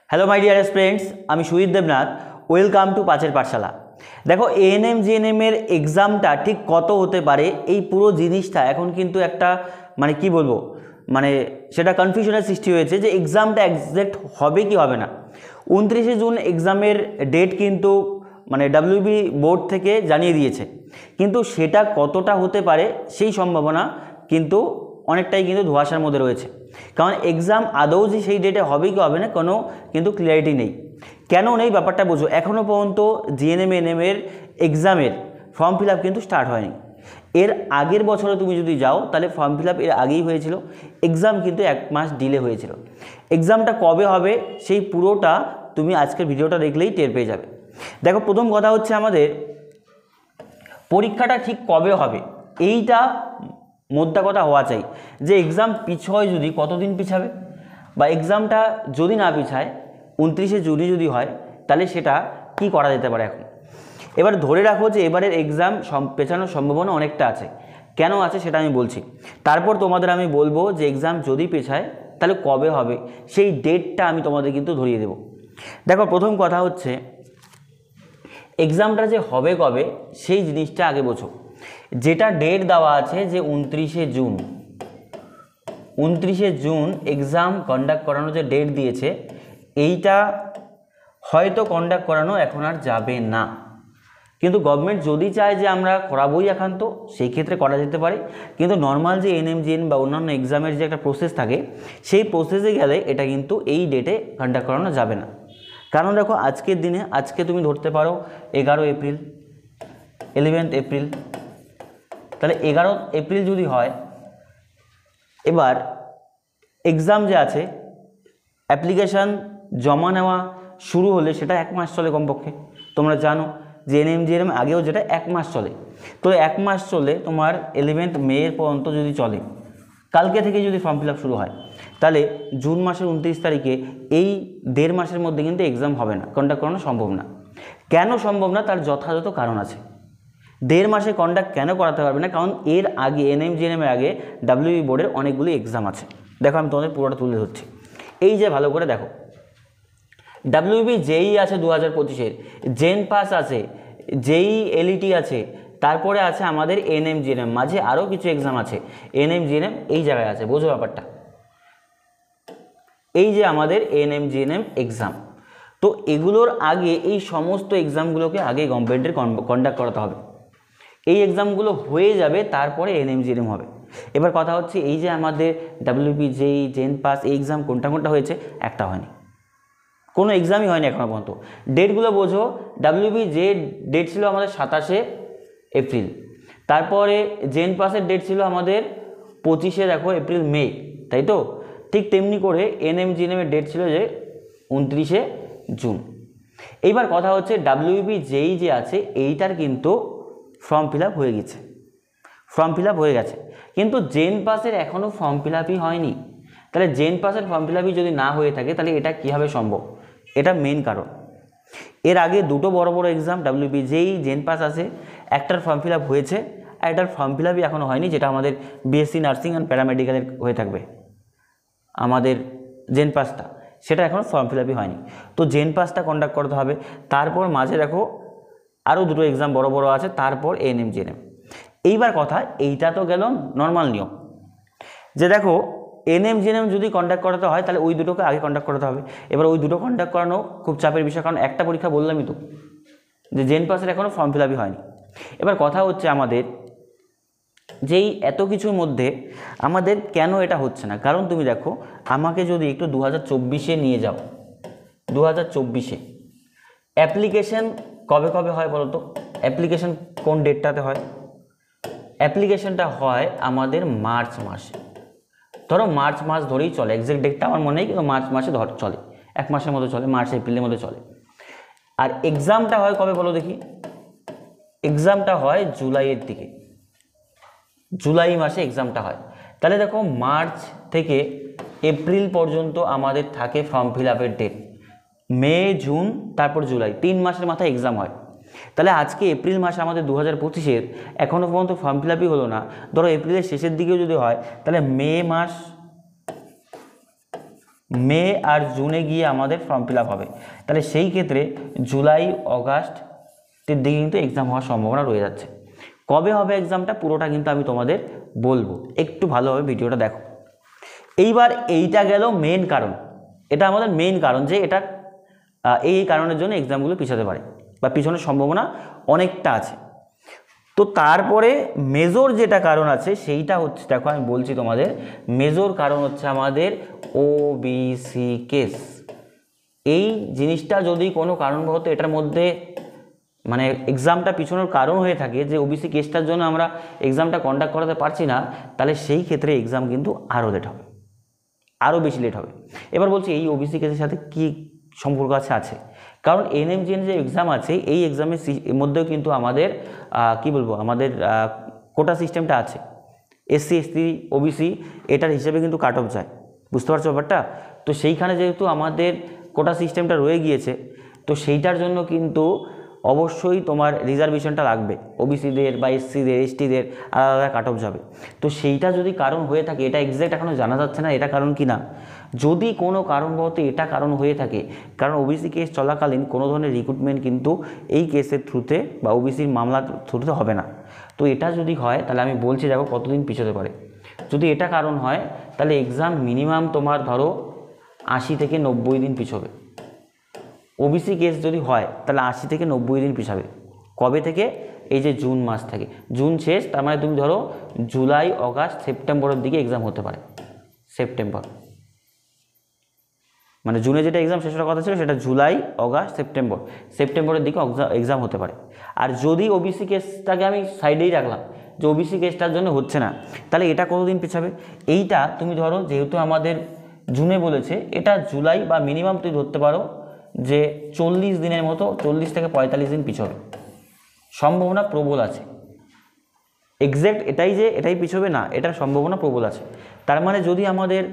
Hello my dear friends, আমি Sujit Debnath. Welcome to পাঁচের পাঠশালা। দেখো, এএনএম জিএনএম এর এক্সামটা ঠিক কত হতে পারে, এই পুরো জিনিসটা এখন কিন্তু একটা কি বলবো, সেটা কনফিউশনের সৃষ্টি হয়েছে যে এক্সামটা এক্সাক্ট হবে কি হবে না। 29শে জুন এক্সামের ডেট কিন্তু ডাব্লিউবি বোর্ড থেকে জানিয়ে দিয়েছে, কিন্তু সেটা কতটা হতে পারে সেই সম্ভাবনা কিন্তু অনেকটাই কিন্তু ধোঁয়াশার মধ্যে রয়েছে। কারণ এক্সাম আদৌ যে সেই ডেটে হবে কি হবে না কোনো কিন্তু ক্লিয়ারিটি নেই। কেন নেই ব্যাপারটা বুঝো। এখনও পর্যন্ত জিএনএম এনএম এর এক্সামের ফর্ম ফিল আপ কিন্তু স্টার্ট হয়নি। এর আগের বছরে তুমি যদি যাও তাহলে ফর্ম ফিল আপ এর আগেই হয়েছিল, এক্সাম কিন্তু 1 মাস ডিলে হয়েছিল। এক্সামটা কবে হবে সেই পুরোটা তুমি আজকের ভিডিওটা দেখলেই টের পেয়ে যাবে। দেখো, প্রথম কথা হচ্ছে আমাদের পরীক্ষাটা ঠিক কবে হবে এইটা মোদ্দা কথা হওয়া চাই, যে এক্সাম পিছয় যদি কতদিন পিছাবে, বা এক্সামটা যদি না পিছায় 29শে জুনই যদি হয় তাহলে সেটা কি করা যেতে পারে। এখন এবার ধরে রাখো যে এবারের এক্সাম পেছানোর সম্ভাবনা অনেকটা আছে। কেন আছে সেটা আমি বলছি, তারপর তোমাদের আমি বলবো যে এক্সাম যদি পেছায় তাহলে কবে হবে সেই ডেটটা আমি তোমাদের কিন্তু ধরিয়ে দেব। দেখো, প্রথম কথা হচ্ছে এক্সামটা যে হবে কবে সেই জিনিসটা আগে বোঝো। যেটা ডেট দেওয়া আছে যে 29শে জুন এক্সাম কন্ডাক্ট করানো যে ডেট দিয়েছে, এইটা হয়তো কন্ডাক্ট করানো এখন আর যাবে না। কিন্তু গভর্নমেন্ট যদি চায় যে আমরা করাবোই একান্ত, সেই ক্ষেত্রে করা যেতে পারে। কিন্তু নর্মাল যে এনএমজিএন বা অন্যান্য এক্সামের যে একটা প্রসেস থাকে, সেই প্রসেসে গেলে এটা কিন্তু এই ডেটে কন্ডাক্ট করানো যাবে না। কারণ দেখো, আজকের দিনে আজকে তুমি ধরতে পারো 11 এপ্রিল, 11 এপ্রিল, তাহলে 11 এপ্রিল যদি হয়, এবার এক্সাম যে আছে অ্যাপ্লিকেশান জমা নেওয়া শুরু হলে সেটা 1 মাস চলে কমপক্ষে। তোমরা জানো যে এনএমজিএম আগেও যেটা 1 মাস চলে, তো 1 মাস চলে তোমার 11 মে পর্যন্ত যদি চলে, কালকে থেকে যদি ফর্ম ফিল আপ শুরু হয়, তাহলে জুন মাসের 29 তারিখে এই 1.5 মাসের মধ্যে কিন্তু এক্সাম হবে না, কন্ডাক্ট করানো সম্ভব না। কেন সম্ভব না তার যথাযথ কারণ আছে। 1.5 মাসে কন্ডাক্ট কেন করাতে পারবে না? কারণ এর আগে এনএমজিএনের আগে ডাব্লিউবি বোর্ডের অনেকগুলি এক্সাম আছে। দেখো, আমি তোমাদের পুরোটা তুলে ধরছি। এই যে ভালো করে দেখো, ডাব্লিউবি জেই আছে 2025-এর, জেন পাস আছে, জেই এলইটি আছে, তারপরে আছে আমাদের এনএমজিএনএম, মাঝে আরও কিছু এক্সাম আছে। এনএমজিএনএম এই জায়গায় আছে, বোঝো ব্যাপারটা। এই যে আমাদের এনএমজিএনএম এক্সাম, তো এগুলোর আগে এই সমস্ত এক্সামগুলোকে আগে গভর্নমেন্টের কন্ডাক্ট করাতে হবে। এই এক্সামগুলো হয়ে যাবে, তারপরে এনএমজিএনএম হবে। এবার কথা হচ্ছে এই যে আমাদের ডাব্লিউবি জেই জেন পাস এই এক্সাম কোনটা কোনটা হয়েছে, একটা হয়নি, কোনো এক্সামই হয়নি এখনও পর্যন্ত। ডেটগুলো বোঝো, ডাব্লিউবি যে ডেট ছিল আমাদের 27শে এপ্রিল, তারপরে জেন পাসের ডেট ছিল আমাদের 25শে দেখো এপ্রিল মে, তাই তো? ঠিক তেমনি করে এনএমজিএনএমের ডেট ছিল যে 29শে জুন। এইবার কথা হচ্ছে ডাব্লিউবি জেই যে আছে এইটার কিন্তু ফর্ম ফিল আপ হয়ে গেছে, কিন্তু জেন পাসের এখনও ফর্ম ফিল আপই হয়নি। তাহলে জেন পাসের ফর্ম ফিল আপই যদি না হয়ে থাকে তাহলে এটা কীভাবে সম্ভব? এটা মেন কারণ। এর আগে দুটো বড় বড় এক্সাম ডাব্লিউবি জেই জেন পাস আছে, একটার ফর্ম ফিল আপ হয়েছে আর একটার ফর্ম ফিল আপই এখনও হয়নি, যেটা আমাদের বিএসসি নার্সিং অ্যান্ড প্যারামেডিক্যালের হয়ে থাকবে। আমাদের জেন পাসটা সেটা এখনও ফর্ম ফিল আপই হয়নি, তো জেন পাসটা কন্ডাক্ট করতে হবে। তারপর মাঝে দেখো আরও দুটো এক্সাম বড় বড় আছে, তারপর এনএমজিএনএম। এইবার কথা, এইটা তো গেল নর্মাল নিয়ম, যে দেখো এনএমজিএনএম যদি কন্ডাক্ট করাতে হয় তাহলে ওই দুটোকে আগে কন্ডাক্ট করাতে হবে। এবার ওই দুটো কন্ডাক্ট করানো খুব চাপের বিষয়, কারণ একটা পরীক্ষা বললামই তো যে জেন পাসের এখনও ফর্ম ফিল আপই হয়নি। এবার কথা হচ্ছে আমাদের যেই এত কিছুর মধ্যে আমাদের কেন এটা হচ্ছে না? কারণ তুমি দেখো, আমাকে যদি একটু 2024-এ নিয়ে যাও, 2024-এ অ্যাপ্লিকেশন কবে কবে হয় বলো তো? অ্যাপ্লিকেশন কোন ডেটটাতে হয়? অ্যাপ্লিকেশনটা হয় আমাদের মার্চ মাসে। ধরো মার্চ মাস ধরেই চলে, এক্সাক্ট ডেটটা আমার মনে নেই, কিন্তু মার্চ মাসে চলে, 1 মাসের মতো চলে, মার্চ এপ্রিলের মধ্যে চলে। আর এক্সামটা হয় কবে বলো দেখি? এক্সামটা হয় জুলাইয়ের দিকে, জুলাই মাসে এক্সামটা হয়। তাহলে দেখো, মার্চ থেকে এপ্রিল পর্যন্ত আমাদের থাকে ফর্ম ফিল আপের ডেট, মে জুন তারপর জুলাই, 3 মাসের মাথায় এক্সাম হয়। তাহলে আজকে এপ্রিল মাসে আমাদের 2025-এর এখনও পর্যন্ত ফর্ম ফিল আপই হলো না। ধরো এপ্রিলের শেষের দিকেও যদি হয় তাহলে মে মাস, মে আর জুনে গিয়ে আমাদের ফর্ম ফিল আপ হবে, তাহলে সেই ক্ষেত্রে জুলাই অগাস্টের দিকে কিন্তু এক্সাম হওয়ার সম্ভাবনা রয়ে যাচ্ছে। কবে হবে এক্সামটা পুরোটা কিন্তু আমি তোমাদের বলবো, একটু ভালোভাবে ভিডিওটা দেখো। এইবার এইটা গেল মেন কারণ, এটা আমাদের মেন কারণ যে এটা এই কারণের জন্য এক্সামগুলো পিছাতে পারে বা পিছনের সম্ভাবনা অনেকটা আছে। তো তারপরে মেজর যেটা কারণ আছে সেইটা হচ্ছে, দেখো আমি বলছি তোমাদের, মেজর কারণ হচ্ছে আমাদের ওবিসি কেস। এই জিনিসটা যদি কোনো কারণবশত এটার মধ্যে মানে এক্সামটা পিছনের কারণ হয়ে থাকে যে ওবিসি কেসটার জন্য আমরা এক্সামটা কন্ডাক্ট করাতে পারছি না, তাহলে সেই ক্ষেত্রে এক্সাম কিন্তু আরও লেট হবে, আরও বেশি লেট হবে। এবার বলছি এই ওবিসি কেসের সাথে কি সম্পর্ক আছে, কারণ এনএমজিএন যে এক্সাম আছে এই এক্সামের মধ্যেও কিন্তু আমাদের কি বলবো আমাদের কোটা সিস্টেমটা আছে, এসসি এসটি ওবিসি এটার হিসেবে কিন্তু কাট অফ যায়, বুঝতে পারছো ব্যাপারটা। তো সেইখানে যেহেতু আমাদের কোটা সিস্টেমটা রয়ে গিয়েছে, তো সেইটার জন্য কিন্তু অবশ্যই তোমার রিজার্ভেশনটা লাগবে, ওবিসিদের বা এসসিদের এসটিদের আলাদা আলাদা কাট অফ যাবে। তো সেইটা যদি কারণ হয়ে থাকে, এটা এক্স্যাক্ট এখনও জানা যাচ্ছে না এটা কারণ কি না, যদি কোনো কারণবশত এটা কারণ হয়ে থাকে, কারণ ওবিসি কেস চলাকালীন কোনো ধরনের রিক্রুটমেন্ট কিন্তু এই কেসের থ্রুতে বা ওবিসির মামলার থ্রুতে হবে না। তো এটা যদি হয় তাহলে আমি বলছি দেখো কতদিন পিছোতে পারে। যদি এটা কারণ হয় তাহলে এক্সাম মিনিমাম তোমার ধরো 80 থেকে 90 দিন পিছোবে। ওবিসি কেস যদি হয় তাহলে 80 থেকে 90 দিন পিছাবে। কবে থেকে? এই যে জুন মাস থেকে, জুন শেষ, তার মানে তুমি ধরো জুলাই অগাস্ট সেপ্টেম্বরের দিকে এক্সাম হতে পারে। সেপ্টেম্বর মানে জুনে যেটা এক্সাম শেষ হওয়ার কথা ছিল সেটা জুলাই অগাস্ট সেপ্টেম্বরের দিকে এক্সাম হতে পারে। আর যদি ওবিসি কেসটাকে আমি সাইডেই রাখলাম যে ওবিসি কেসটার জন্য হচ্ছে না, তাহলে এটা কতদিন পিছাবে? এইটা তুমি ধরো যেহেতু আমাদের জুনে বলেছে, এটা জুলাই বা মিনিমাম তুমি ধরতে পারো যে 40 দিনের মতো, 40 থেকে 45 দিন পিছবে, সম্ভাবনা প্রবল আছে। এক্স্যাক্ট এটাই যে এটাই পিছবে না, এটার সম্ভাবনা প্রবল আছে। তার মানে যদি আমাদের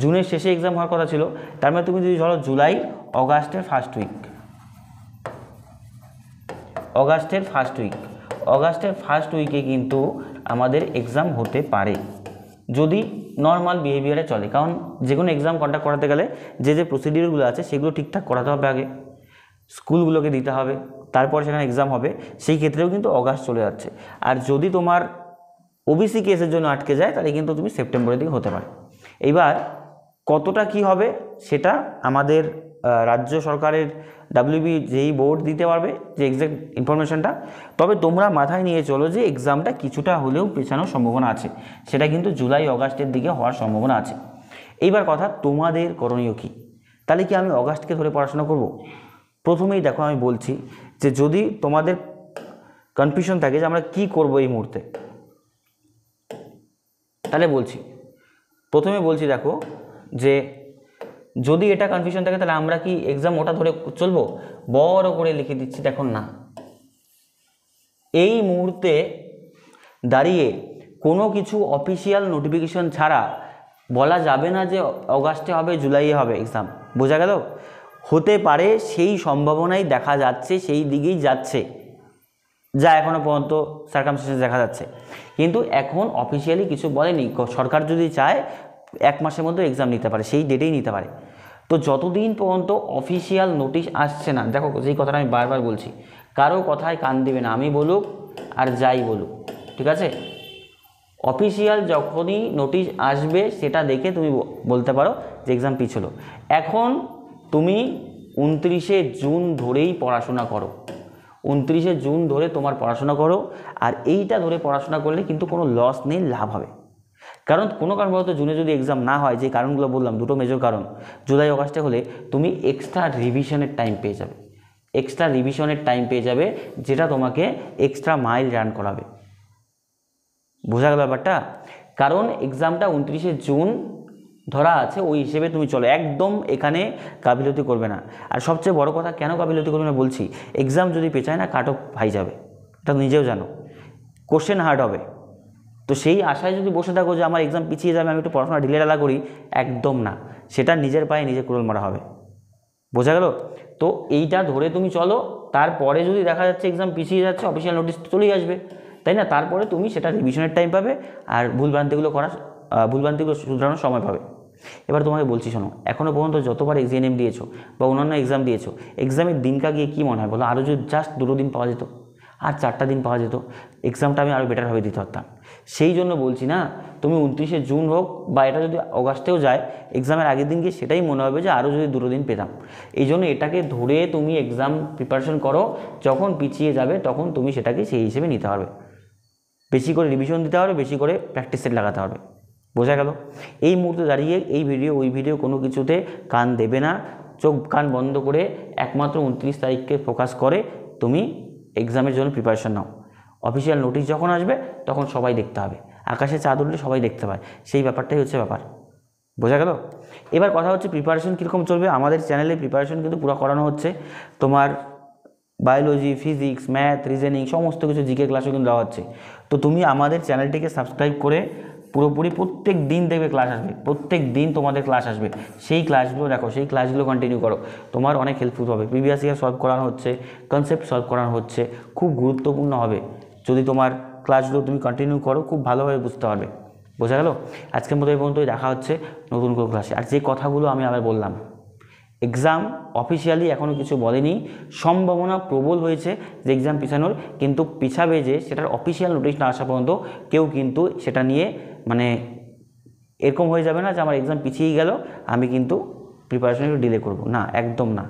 জুনের শেষে এক্সাম হওয়ার কথা ছিল, তার মানে তুমি যদি ধরো জুলাই অগাস্টের ফার্স্ট উইকে কিন্তু আমাদের এক্সাম হতে পারে, যদি নর্মাল বিহেভিয়ারে চলে। কারণ যে কোনো এক্সাম কন্ডাক্ট করাতে গেলে যে প্রসিডিউরগুলো আছে সেগুলো ঠিকঠাক করাতে হবে, আগে স্কুলগুলোকে দিতে হবে, তারপর সেখানে এক্সাম হবে। সেই ক্ষেত্রেও কিন্তু অগাস্ট চলে যাচ্ছে। আর যদি তোমার ওবিসি কেসের জন্য আটকে যায় তাহলে কিন্তু তুমি সেপ্টেম্বরের দিকে হতে পারে। এইবার কতটা কি হবে সেটা আমাদের রাজ্য সরকারের ডাব্লিউবি যেই বোর্ড দিতে পারবে যে এক্সাক্ট ইনফরমেশনটা। তবে তোমরা মাথায় নিয়ে চলো যে এক্সামটা কিছুটা হলেও পেছানোর সম্ভাবনা আছে, সেটা কিন্তু জুলাই অগাস্টের দিকে হওয়ার সম্ভাবনা আছে। এইবার কথা, তোমাদের করণীয় কী? তাহলে কি আমি অগাস্টকে ধরে পড়াশোনা করব? প্রথমেই দেখো আমি বলছি যে যদি তোমাদের কনফিউশন থাকে যে আমরা কি করব এই মুহূর্তে, তাহলে প্রথমে বলছি দেখো যে যদি এটা কনফিউশন থাকে তাহলে আমরা কি এক্সাম ওটা ধরে চলবো? বড় করে লিখে দিচ্ছি, দেখো না, এই মুহূর্তে দাঁড়িয়ে কোনো কিছু অফিসিয়াল নোটিফিকেশন ছাড়া বলা যাবে না যে অগাস্টে হবে জুলাইয়ে হবে এক্সাম, বোঝা গেল? হতে পারে, সেই সম্ভাবনাই দেখা যাচ্ছে, সেই দিকেই যাচ্ছে, যা এখনও পর্যন্ত সার্কামস্টেন্স দেখা যাচ্ছে। কিন্তু এখন অফিসিয়ালি কিছু বলেনি। সরকার যদি চায় 1 মাসের মধ্যে এক্সাম নিতে পারে, সেই ডেটেই নিতে পারে। তো যতদিন পর্যন্ত অফিসিয়াল নোটিশ আসছে না, দেখো যেই কথাটা আমি বারবার বলছি, কারো কথায় কান দেবে না, আমি বলুক আর যাই বলুক, ঠিক আছে? অফিসিয়াল যখনই নোটিশ আসবে সেটা দেখে তুমি বলতে পারো যে এক্সাম পিছলো। এখন তুমি 29শে জুন ধরেই পড়াশোনা করো, 29শে জুন ধরে তোমার পড়াশোনা করো। আর এইটা ধরে পড়াশোনা করলে কিন্তু কোনো লস নেই, লাভ হবে। কারণ কোনো কারণবশত জুনে যদি এক্সাম না হয়, যে কারণগুলো বললাম দুটো মেজর কারণ, জুলাই অগাস্টে হলে তুমি এক্সট্রা রিভিশনের টাইম পেয়ে যাবে, যেটা তোমাকে এক্সট্রা মাইল রান করাবে। বোঝা গেল ব্যাপারটা? কারণ এক্সামটা 29শে জুন ধরা আছে, ওই হিসেবে তুমি চলো, একদম এখানে গাফিলতি করবে না। আর সবচেয়ে বড় কথা, কেন গাফিলতি করবে না বলছি, এক্সাম যদি পেছায় না, কাট অফ হাই যাবে, এটা নিজেও জানো, কোশ্চেন হার্ড হবে। তো সেই আশায় যদি বসে থাকো যে আমার এক্সাম পিছিয়ে যাবে, আমি একটু পড়াশোনা ঢিলেঢালা করি, একদম না, সেটা নিজের পায়ে নিজে কুড়োল মারা হবে। বোঝা গেল? তো এইটা ধরে তুমি চলো, তারপরে যদি দেখা যাচ্ছে এক্সাম পিছিয়ে যাচ্ছে, অফিসিয়াল নোটিশ চলেই আসবে, তাই না? তারপরে তুমি সেটা রিভিশনের টাইম পাবে আর ভুলভ্রান্তিগুলো শুধরানোর সময় পাবে। এবার তোমাকে বলছি শোনো, এখনও পর্যন্ত যতবার এক্সাম দিয়েছো বা অন্যান্য এক্সাম দিয়েছো, এক্সামের দিনকা গিয়ে কী মনে হয় বলো? আরও যদি জাস্ট 2 দিন পাওয়া যেত, আর 4টা দিন পাওয়া যেত, এক্সামটা আমি আরও বেটারভাবে দিতে পারতাম। সেই জন্য বলছি না, তুমি 29শে জুন হোক বা এটা যদি অগাস্টেও যায়, এক্সামের আগের দিন গিয়ে সেটাই মনে হবে যে আরও যদি 2 দিন পেতাম। এই জন্য এটাকে ধরে তুমি এক্সাম প্রিপারেশন করো, যখন পিছিয়ে যাবে তখন তুমি সেটাকে সেই হিসেবে নিতে পারবে। বেশি করে রিভিশন দিতে হবে, বেশি করে প্র্যাকটিস সেট লাগাতে হবে। বোঝা গেল? এই মুহূর্তে দাঁড়িয়ে এই ভিডিও ওই ভিডিও কোনো কিছুতে কান দেবে না, চোখ কান বন্ধ করে একমাত্র 29 তারিখকে ফোকাস করে তুমি এক্সামের জন্য প্রিপারেশন নাও। অফিসিয়াল নোটিশ যখন আসবে তখন সবাই দেখতে হবে, আকাশে চাঁদ উঠলে সবাই দেখতে পায়, সেই ব্যাপারটাই হচ্ছে ব্যাপার। বোঝা গেল? এবার কথা হচ্ছে প্রিপারেশন কীরকম চলবে। আমাদের চ্যানেলে প্রিপারেশন কিন্তু পুরো করানো হচ্ছে, তোমার বায়োলজি, ফিজিক্স, ম্যাথ, রিজনিং সমস্ত কিছু জিকে ক্লাসও কিন্তু দেওয়া হচ্ছে। তো তুমি আমাদের চ্যানেলটিকে সাবস্ক্রাইব করে পুরোপুরি প্রত্যেক দিন দেখবে ক্লাস আসবে, প্রত্যেক দিন তোমাদের ক্লাস আসবে, সেই ক্লাসগুলো দেখো, সেই ক্লাসগুলো কন্টিনিউ করো, তোমার অনেক হেল্পফুল হবে। প্রিভিয়াস ইয়ার সলভ করানো হচ্ছে, কনসেপ্ট সলভ করানো হচ্ছে, খুব গুরুত্বপূর্ণ হবে। যদি তোমার ক্লাসগুলো তুমি কন্টিনিউ করো, খুব ভালোভাবে বুঝতে পারবে। বোঝা গেল? আজকের মতো এই পর্যন্তই, দেখা হচ্ছে নতুন কোনো ক্লাসে। আর যে কথাগুলো আমি আবার বললাম, এক্সাম অফিসিয়ালি এখনও কিছু বলেনি, সম্ভাবনা প্রবল হয়েছে যে এক্সাম পিছানোর, কিন্তু পিছাবে যে সেটার অফিসিয়াল নোটিশ না আসা পর্যন্ত কেউ কিন্তু সেটা নিয়ে মানে এরকম হয়ে যাবে না যে আমার এক্সাম পিছিয়ে গেল, আমি কিন্তু প্রিপারেশন একটু ডিলে করবো, না, একদম না।